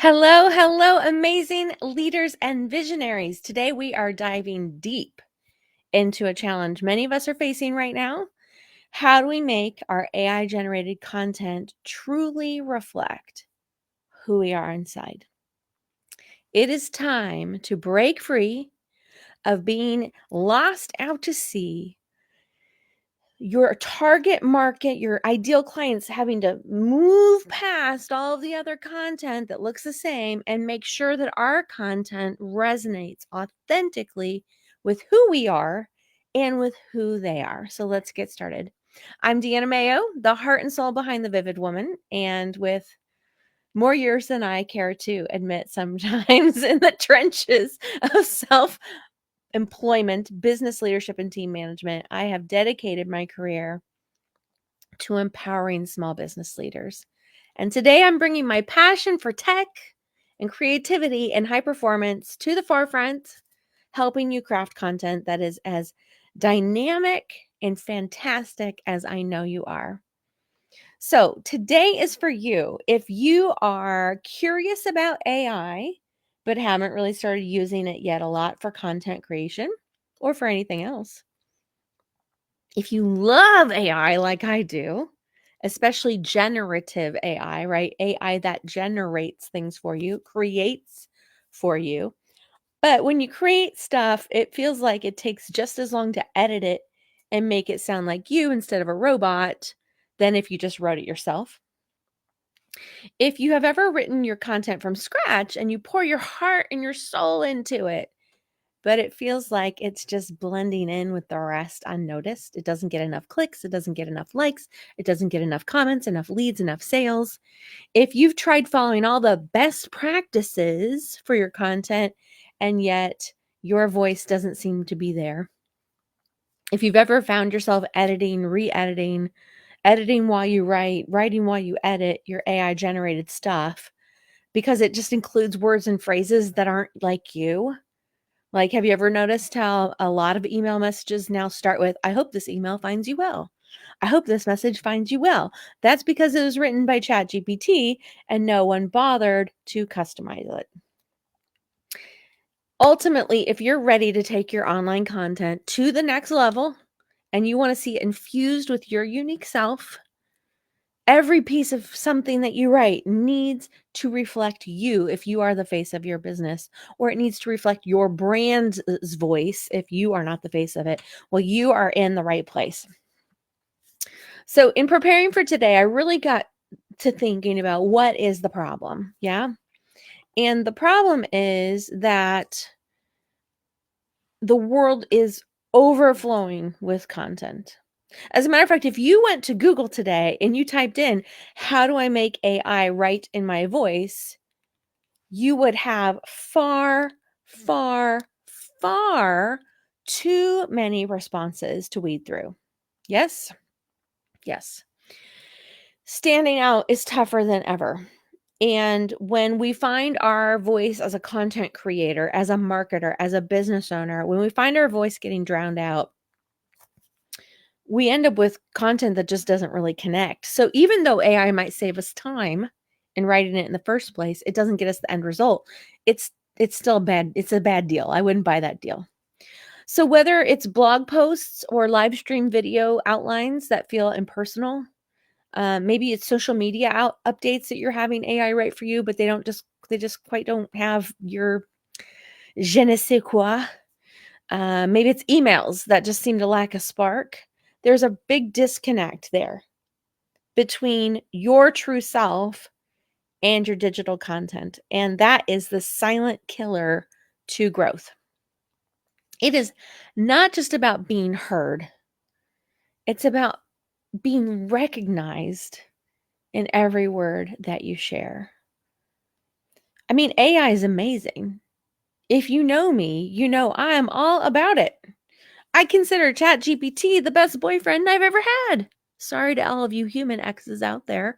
Hello, hello, amazing leaders and visionaries. Today we are diving deep into a challenge many of us are facing right now. How do we make our AI generated content truly reflect who we are inside? It is time to break free of being lost out to sea, your target market, your ideal clients having to move past all of the other content that looks the same and make sure that our content resonates authentically with who we are and with who they are. So let's get started. I'm Deanna Maio, the heart and soul behind the Vivid Woman, and with more years than I care to admit sometimes in the trenches of employment, business leadership, and team management, I have dedicated my career to empowering small business leaders. And today I'm bringing my passion for tech and creativity and high performance to the forefront, helping you craft content that is as dynamic and fantastic as I know you are. So today is for you. If you are curious about AI, but haven't really started using it yet a lot for content creation or for anything else, if you love AI like I do, especially generative AI, right? AI that generates things for you, creates for you. But when you create stuff, it feels like it takes just as long to edit it and make it sound like you instead of a robot than if you just wrote it yourself. If you have ever written your content from scratch and you pour your heart and your soul into it, but it feels like it's just blending in with the rest unnoticed. It doesn't get enough clicks. It doesn't get enough likes. It doesn't get enough comments, enough leads, enough sales. If you've tried following all the best practices for your content and yet your voice doesn't seem to be there, if you've ever found yourself editing, re-editing, editing while you write, writing while you edit your AI generated stuff because it just includes words and phrases that aren't like you, like, have you ever noticed how a lot of email messages now start with, I hope this email finds you well. I hope this message finds you well. That's because it was written by ChatGPT and no one bothered to customize it. Ultimately, if you're ready to take your online content to the next level and you want to see it infused with your unique self, every piece of something that you write needs to reflect you if you are the face of your business, or it needs to reflect your brand's voice if you are not the face of it. Well, you are in the right place. So, in preparing for today, I really got to thinking about what is the problem. Yeah. And the problem is that the world is overflowing with content. As a matter of fact, if you went to Google today and you typed in, how do I make AI write in my voice? You would have far, far, far too many responses to weed through. Yes? Yes. Standing out is tougher than ever. And when we find our voice as a content creator, as a marketer, as a business owner, when we find our voice getting drowned out, we end up with content that just doesn't really connect. So even though AI might save us time in writing it in the first place, it doesn't get us the end result. It's still bad. It's a bad deal. I wouldn't buy that deal. So whether it's blog posts or live stream video outlines that feel impersonal, maybe it's social media updates that you're having AI write for you, but they just quite don't have your je ne sais quoi. Maybe it's emails that just seem to lack a spark. There's a big disconnect there between your true self and your digital content. And that is the silent killer to growth. It is not just about being heard, it's about being recognized in every word that you share. I mean, AI is amazing. If you know me, you know I am all about it. I consider ChatGPT the best boyfriend I've ever had. Sorry to all of you human exes out there,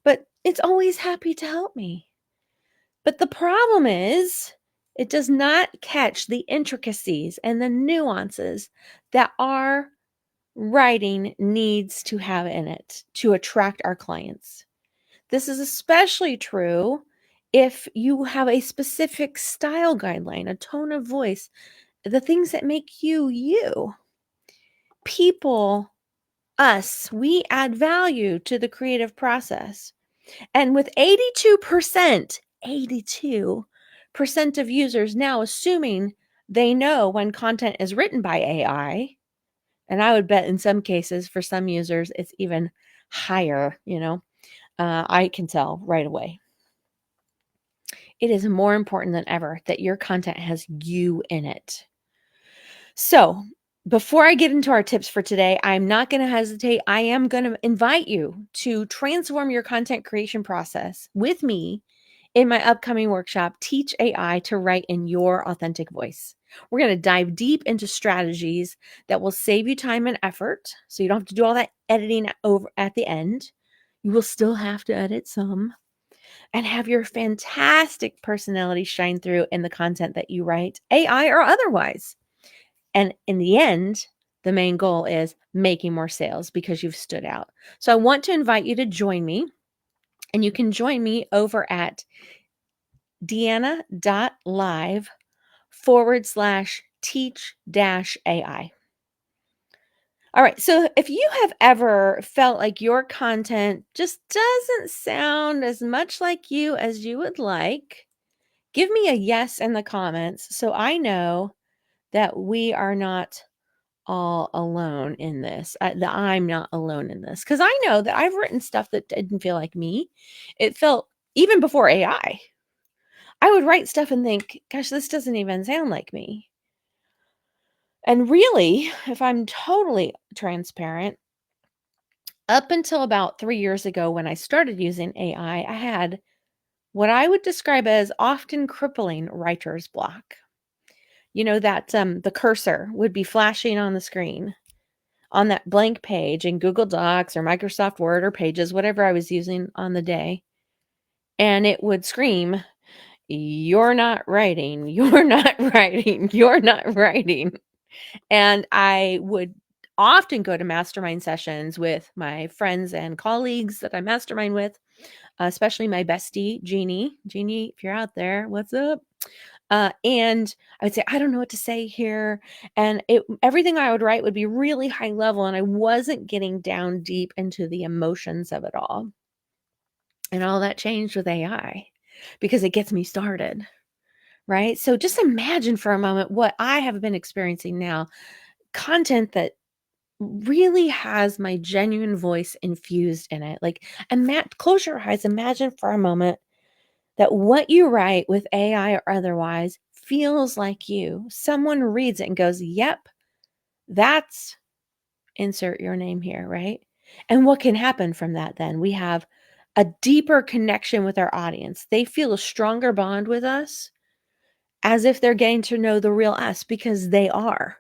but it's always happy to help me. But the problem is, it does not catch the intricacies and the nuances that our writing needs to have in it to attract our clients. This is especially true if you have a specific style guideline, a tone of voice, the things that make you you. People, us, we add value to the creative process. And with 82% of users now assuming they know when content is written by AI, and I would bet in some cases for some users it's even higher, I can tell right away. It is more important than ever that your content has you in it. So, before I get into our tips for today, I'm not going to hesitate. I am going to invite you to transform your content creation process with me in my upcoming workshop, Teach AI to Write in Your Authentic Voice. We're going to dive deep into strategies that will save you time and effort, so you don't have to do all that editing over at the end. You will still have to edit some, and have your fantastic personality shine through in the content that you write, AI or otherwise. And in the end, the main goal is making more sales because you've stood out. So I want to invite you to join me, and you can join me over at deanna.live/teach-AI. All right. So if you have ever felt like your content just doesn't sound as much like you as you would like, give me a yes in the comments so I know that we are not all alone in this, that I'm not alone in this. Because I know that I've written stuff that didn't feel like me. It felt, even before AI, I would write stuff and think, gosh, this doesn't even sound like me. And really, if I'm totally transparent, up until about 3 years ago when I started using AI, I had what I would describe as often crippling writer's block. You know, that the cursor would be flashing on the screen on that blank page in Google Docs or Microsoft Word or Pages, whatever I was using on the day. And it would scream, "You're not writing, you're not writing, you're not writing." And I would often go to mastermind sessions with my friends and colleagues that I mastermind with, especially my bestie, Jeannie. Jeannie, if you're out there, what's up? And I would say, I don't know what to say here. And everything I would write would be really high level, and I wasn't getting down deep into the emotions of it all. And all that changed with AI because it gets me started, right? So just imagine for a moment what I have been experiencing now, content that really has my genuine voice infused in it. Like, close your eyes, imagine for a moment that what you write with AI or otherwise feels like you. Someone reads it and goes, yep, that's insert your name here, right? And what can happen from that then? We have a deeper connection with our audience. They feel a stronger bond with us as if they're getting to know the real us, because they are,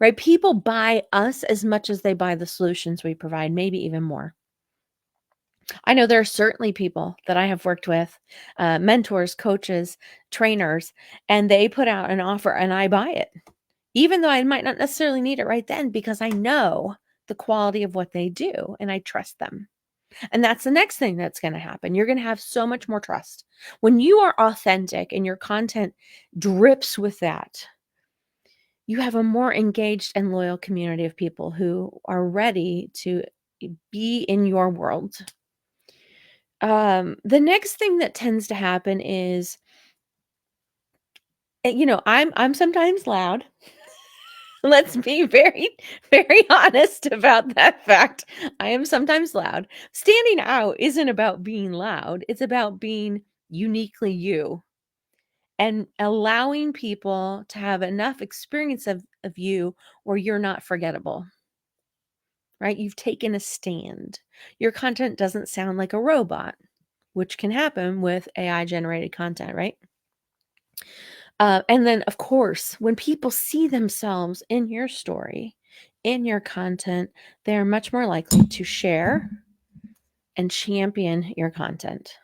right? People buy us as much as they buy the solutions we provide, maybe even more. I know there are certainly people that I have worked with, mentors, coaches, trainers, and they put out an offer and I buy it, even though I might not necessarily need it right then, because I know the quality of what they do and I trust them. And that's the next thing that's going to happen. You're going to have so much more trust. When you are authentic and your content drips with that, you have a more engaged and loyal community of people who are ready to be in your world. The next thing that tends to happen is, I'm sometimes loud. Let's be very, very honest about that fact. I am sometimes loud. Standing out isn't about being loud. It's about being uniquely you and allowing people to have enough experience of you where you're not forgettable, right? You've taken a stand. Your content doesn't sound like a robot, which can happen with AI generated content, right? And then, of course, when people see themselves in your story, in your content, they're much more likely to share and champion your content.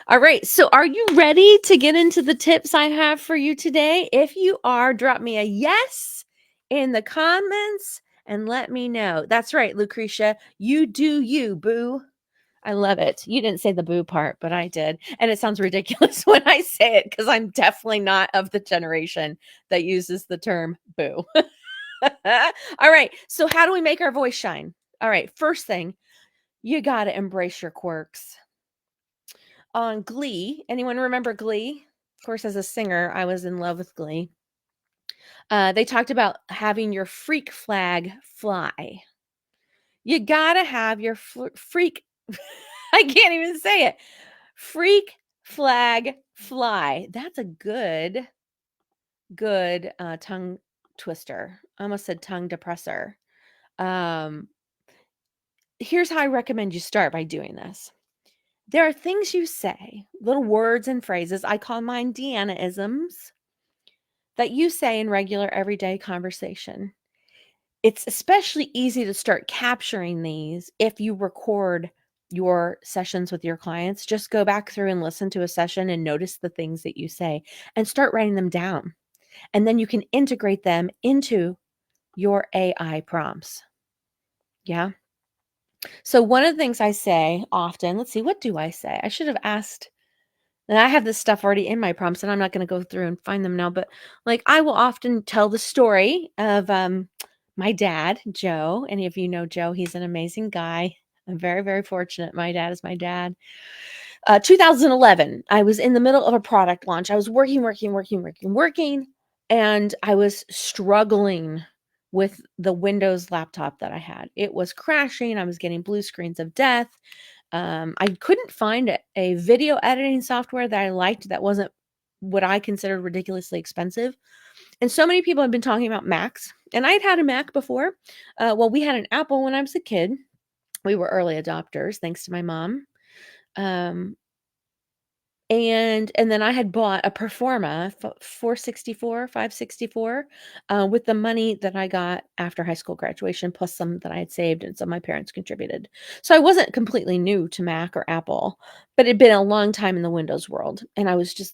All right. So, are you ready to get into the tips I have for you today? If you are, drop me a yes in the comments and let me know. That's right, Lucretia. You do you, boo. I love it. You didn't say the boo part, but I did. And it sounds ridiculous when I say it because I'm definitely not of the generation that uses the term boo. All right. So, how do we make our voice shine? All right. First thing, you got to embrace your quirks. On Glee, anyone remember Glee? Of course, as a singer, I was in love with Glee. They talked about having your freak flag fly. You got to have your freak, I can't even say it. Freak flag fly. That's a good tongue twister. I almost said tongue depressor. Um, Here's how I recommend you start by doing this. There are things you say, little words and phrases, I call mine Deanna-isms, that you say in regular everyday conversation. It's especially easy to start capturing these if you record your sessions with your clients. Just go back through and listen to a session and notice the things that you say and start writing them down. And then you can integrate them into your AI prompts. Yeah. So one of the things I say often, let's see, what do I say? I should have asked. And I have this stuff already in my prompts, and I'm not going to go through and find them now. But like, I will often tell the story of my dad, Joe. Any of you know Joe? He's an amazing guy. I'm very, very fortunate. My dad is my dad. 2011, I was in the middle of a product launch. I was working, and I was struggling with the Windows laptop that I had. It was crashing. I was getting blue screens of death. I couldn't find a video editing software that I liked that wasn't what I considered ridiculously expensive. And so many people have been talking about Macs, and I'd had a Mac before. Well, we had an Apple when I was a kid. We were early adopters, thanks to my mom. Um, and then I had bought a Performa 464, 564, with the money that I got after high school graduation, plus some that I had saved and some my parents contributed. So I wasn't completely new to Mac or Apple, but it'd been a long time in the Windows world. And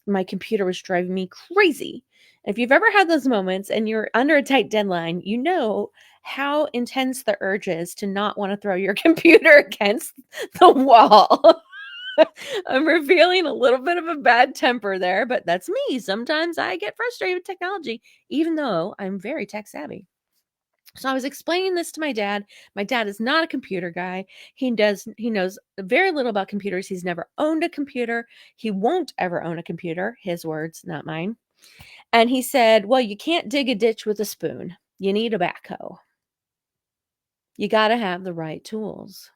my computer was driving me crazy. If you've ever had those moments and you're under a tight deadline, you know how intense the urge is to not want to throw your computer against the wall. I'm revealing a little bit of a bad temper there, but that's me. Sometimes I get frustrated with technology, even though I'm very tech savvy. So I was explaining this to my dad. My dad is not a computer guy. He knows very little about computers. He's never owned a computer. He won't ever own a computer. His words, not mine. And he said, "Well, you can't dig a ditch with a spoon. You need a backhoe. You got to have the right tools."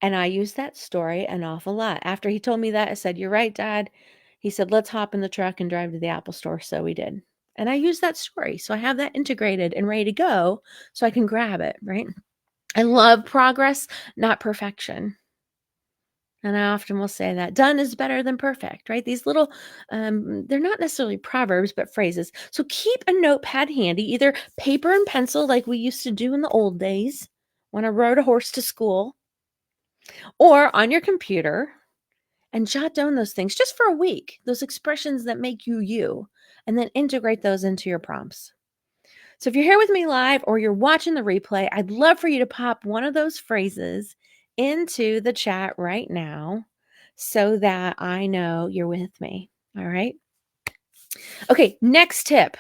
And I used that story an awful lot. After he told me that, I said, "You're right, Dad." He said, "Let's hop in the truck and drive to the Apple store." So we did. And I used that story. So I have that integrated and ready to go so I can grab it, right? I love progress, not perfection. And I often will say that done is better than perfect, right? These little, they're not necessarily proverbs, but phrases. So keep a notepad handy, either paper and pencil like we used to do in the old days when I rode a horse to school, or on your computer, and jot down those things just for a week, those expressions that make you you, and then integrate those into your prompts. So if you're here with me live or you're watching the replay, I'd love for you to pop one of those phrases into the chat right now so that I know you're with me. All right. Okay. Next tip,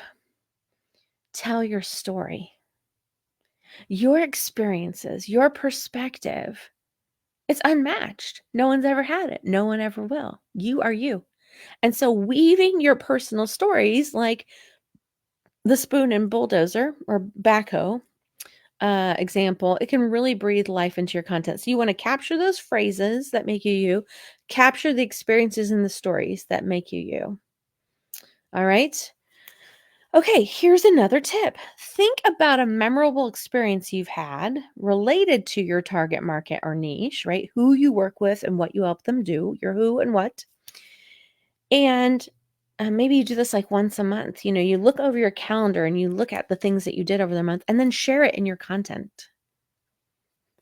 tell your story, your experiences, your perspective. It's unmatched. No one's ever had it. No one ever will. You are you. And so weaving your personal stories like the spoon and bulldozer or backhoe example, it can really breathe life into your content. So you want to capture those phrases that make you you, capture the experiences and the stories that make you you. All right. Okay, here's another tip. Think about a memorable experience you've had related to your target market or niche, right? Who you work with and what you help them do, your who and what. And maybe you do this like once a month. You know, you look over your calendar and you look at the things that you did over the month and then share it in your content.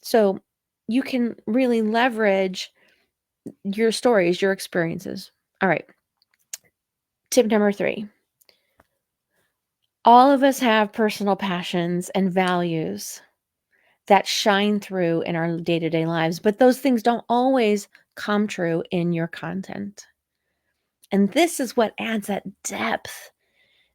So you can really leverage your stories, your experiences. All right. Tip number 3. All of us have personal passions and values that shine through in our day-to-day lives, but those things don't always come true in your content. And this is what adds that depth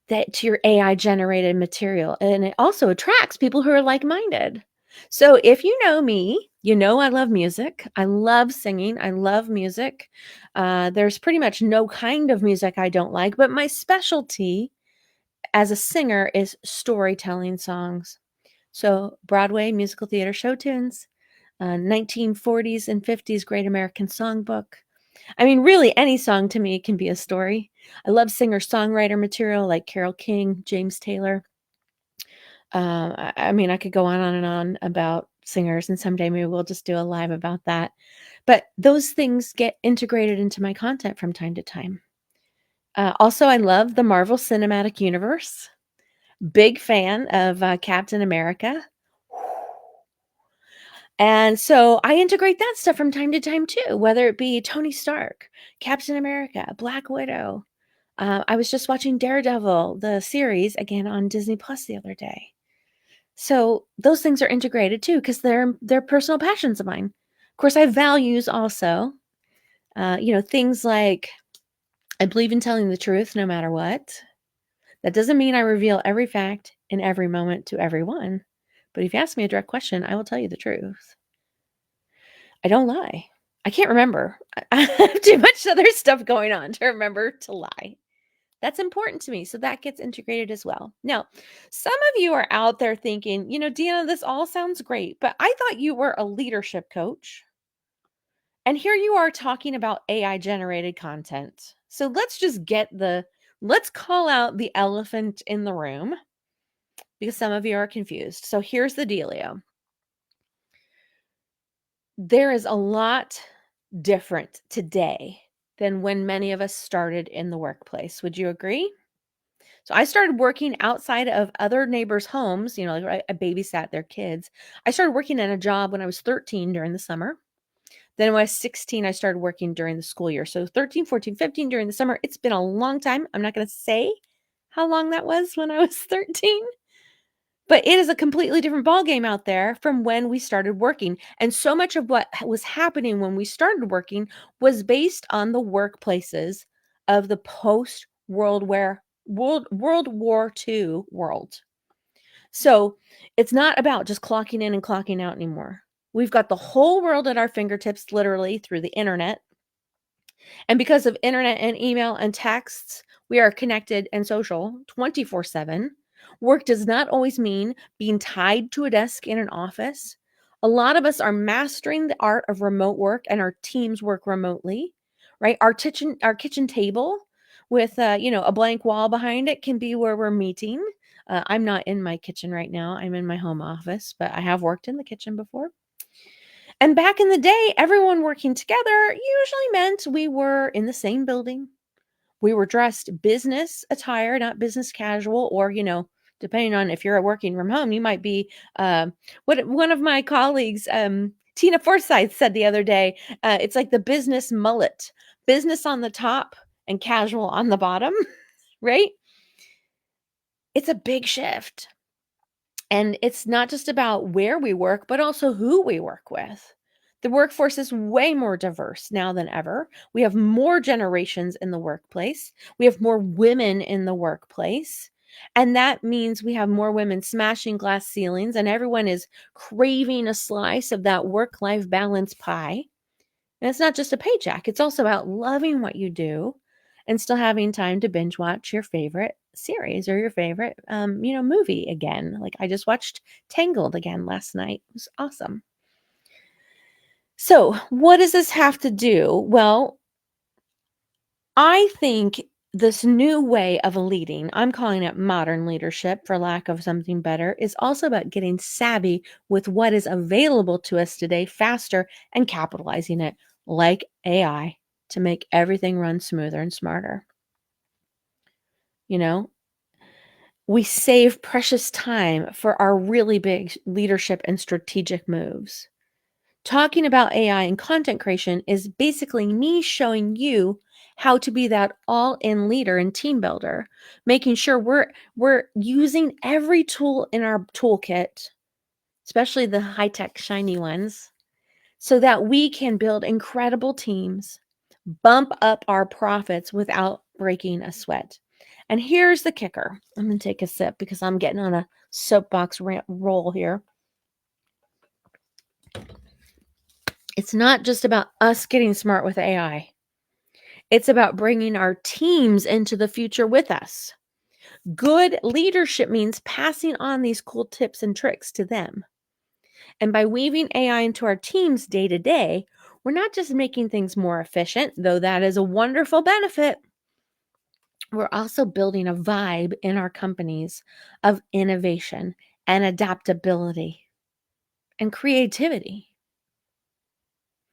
that to your AI generated material. And it also attracts people who are like-minded. So if you know me, you know I love music. I love singing. I love music. There's pretty much no kind of music I don't like, but my specialty as a singer is storytelling songs. So Broadway musical theater show tunes, 1940s and 50s Great American Songbook. I mean, really, any song to me can be a story. I love singer-songwriter material like Carole King, James Taylor. I mean, I could go on and on about singers, and someday maybe we'll just do a live about that. But those things get integrated into my content from time to time. Also, I love the Marvel Cinematic Universe. Big fan of Captain America. And so I integrate that stuff from time to time too, whether it be Tony Stark, Captain America, Black Widow. I was just watching Daredevil, the series, again on Disney Plus the other day. So those things are integrated too because they're personal passions of mine. Of course, I have values also. Things like I believe in telling the truth no matter what. That doesn't mean I reveal every fact in every moment to everyone. But if you ask me a direct question, I will tell you the truth. I don't lie. I can't remember. I have too much other stuff going on to remember to lie. That's important to me. So that gets integrated as well. Now, some of you are out there thinking, Deanna, this all sounds great, but I thought you were a leadership coach. And here you are talking about AI generated content. So let's call out the elephant in the room because some of you are confused. So here's the dealio. There is a lot different today than when many of us started in the workplace. Would you agree? So I started working outside of other neighbors' homes, like I babysat their kids. I started working at a job when I was 13 during the summer. Then when I was 16, I started working during the school year. So 13, 14, 15 during the summer. It's been a long time. I'm not going to say how long that was when I was 13. But it is a completely different ballgame out there from when we started working. And so much of what was happening when we started working was based on the workplaces of the post-World War II world. So it's not about just clocking in and clocking out anymore. We've got the whole world at our fingertips, literally through the internet. And because of internet and email and texts, we are connected and social 24/7. Work does not always mean being tied to a desk in an office. A lot of us are mastering the art of remote work and our teams work remotely, right? Our kitchen table with a blank wall behind it can be where we're meeting. I'm not in my kitchen right now. I'm in my home office, but I have worked in the kitchen before. And back in the day, everyone working together usually meant we were in the same building. We were dressed business attire, not business casual, or, depending on if you're working from home, you might be, what one of my colleagues, Tina Forsyth said the other day, it's like the business mullet, business on the top and casual on the bottom, right? It's a big shift. And it's not just about where we work, but also who we work with. The workforce is way more diverse now than ever. We have more generations in the workplace. We have more women in the workplace. And that means we have more women smashing glass ceilings, and everyone is craving a slice of that work-life balance pie. And it's not just a paycheck, it's also about loving what you do and still having time to binge watch your favorite series or your favorite movie again. Like I just watched Tangled again last night. It was awesome. So, what does this have to do? Well, I think this new way of leading, I'm calling it modern leadership for lack of something better, is also about getting savvy with what is available to us today faster and capitalizing it like AI to make everything run smoother and smarter. We save precious time for our really big leadership and strategic moves. Talking about AI and content creation is basically me showing you how to be that all-in leader and team builder, making sure we're using every tool in our toolkit especially the high-tech, shiny ones, so that we can build incredible teams, bump up our profits without breaking a sweat. And here's the kicker. I'm going to take a sip because I'm getting on a soapbox roll here. It's not just about us getting smart with AI. It's about bringing our teams into the future with us. Good leadership means passing on these cool tips and tricks to them. And by weaving AI into our teams day to day, we're not just making things more efficient, though that is a wonderful benefit. We're also building a vibe in our companies of innovation and adaptability and creativity.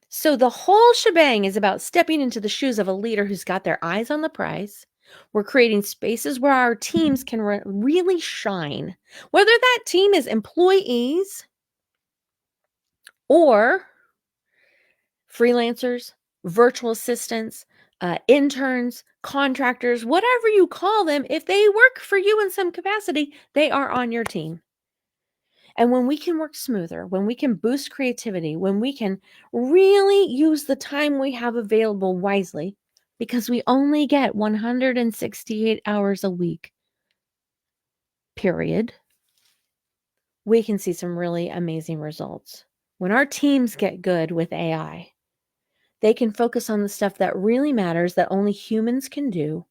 So the whole shebang is about stepping into the shoes of a leader who's got their eyes on the prize. We're creating spaces where our teams can really shine, whether that team is employees or freelancers, virtual assistants, interns, contractors, whatever you call them. If they work for you in some capacity, they are on your team. And when we can work smoother, when we can boost creativity, when we can really use the time we have available wisely, because we only get 168 hours a week, period, we can see some really amazing results. When our teams get good with AI, they can focus on the stuff that really matters, that only humans can do,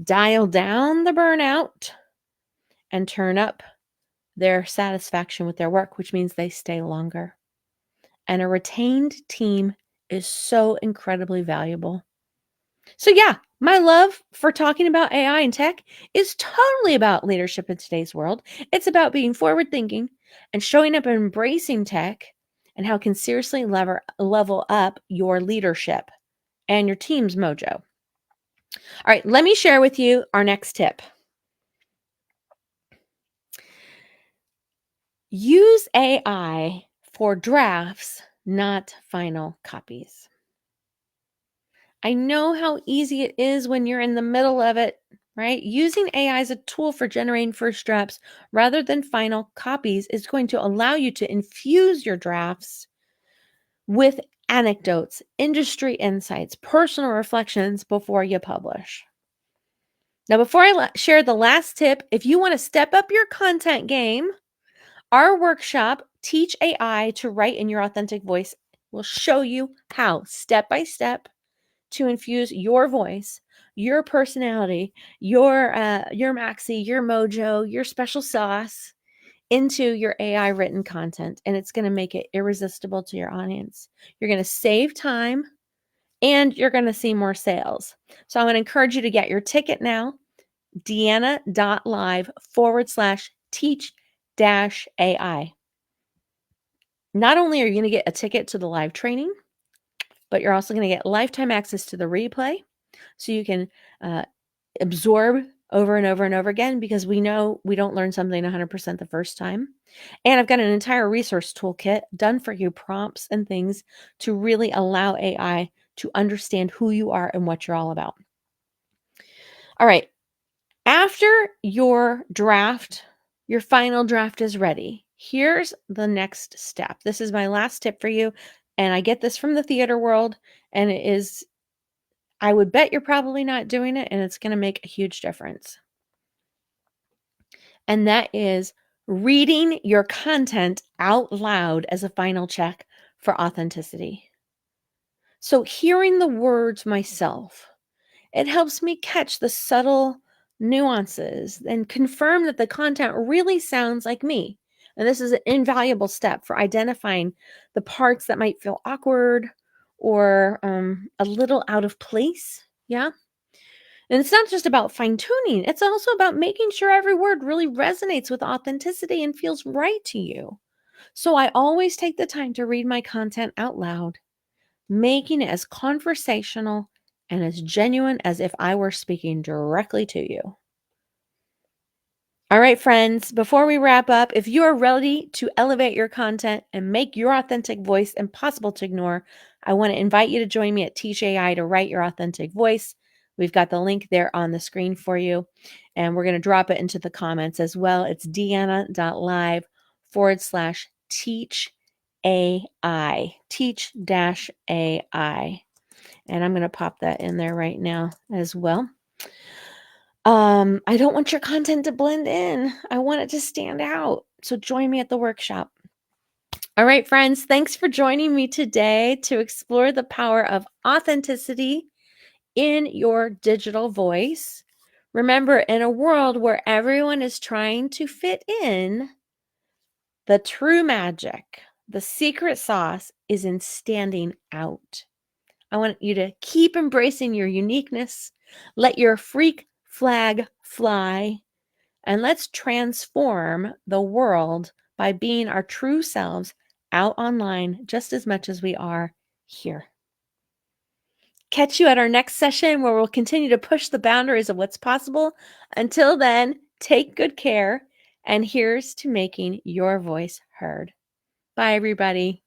dial down the burnout, and turn up their satisfaction with their work, which means they stay longer. And a retained team is so incredibly valuable. So yeah, my love for talking about AI and tech is totally about leadership in today's world. It's about being forward thinking and showing up and embracing tech and how it can seriously level up your leadership and your team's mojo. All right, let me share with you our next tip. Use AI for drafts, not final copies. I know how easy it is when you're in the middle of it, right? Using AI as a tool for generating first drafts rather than final copies is going to allow you to infuse your drafts with anecdotes, industry insights, personal reflections before you publish. Now, before I share the last tip, if you want to step up your content game, our workshop, Teach AI to Write in Your Authentic Voice, will show you how, step by step, to infuse your voice, your personality, your maxi, your mojo, your special sauce into your AI written content. And it's going to make it irresistible to your audience. You're going to save time and you're going to see more sales. So I'm going to encourage you to get your ticket now, deanna.live/teach-AI. Not only are you going to get a ticket to the live training, but you're also going to get lifetime access to the replay so you can absorb over and over and over again, because we know we don't learn something 100% the first time. And I've got an entire resource toolkit done for you, prompts and things to really allow AI to understand who you are and what you're all about. All right. After your draft, your final draft is ready, here's the next step. This is my last tip for you. And I get this from the theater world, and it is, I would bet you're probably not doing it, and it's going to make a huge difference. And that is reading your content out loud as a final check for authenticity. So hearing the words myself, it helps me catch the subtle nuances and confirm that the content really sounds like me. And this is an invaluable step for identifying the parts that might feel awkward or a little out of place. Yeah. And it's not just about fine tuning, it's also about making sure every word really resonates with authenticity and feels right to you. So I always take the time to read my content out loud, making it as conversational and as genuine as if I were speaking directly to you. All right, friends, before we wrap up, if you are ready to elevate your content and make your authentic voice impossible to ignore, I want to invite you to join me at Teach AI to Write Your Authentic Voice. We've got the link there on the screen for you, and we're going to drop it into the comments as well. It's deanna.live teach AI, teach-AI. And I'm going to pop that in there right now as well. I don't want your content to blend in. I want it to stand out. So join me at the workshop. All right, friends, thanks for joining me today to explore the power of authenticity in your digital voice. Remember, in a world where everyone is trying to fit in, the true magic, the secret sauce is in standing out. I want you to keep embracing your uniqueness. Let your freak flag fly. And let's transform the world by being our true selves out online just as much as we are here. Catch you at our next session where we'll continue to push the boundaries of what's possible. Until then, take good care, and here's to making your voice heard. Bye, everybody.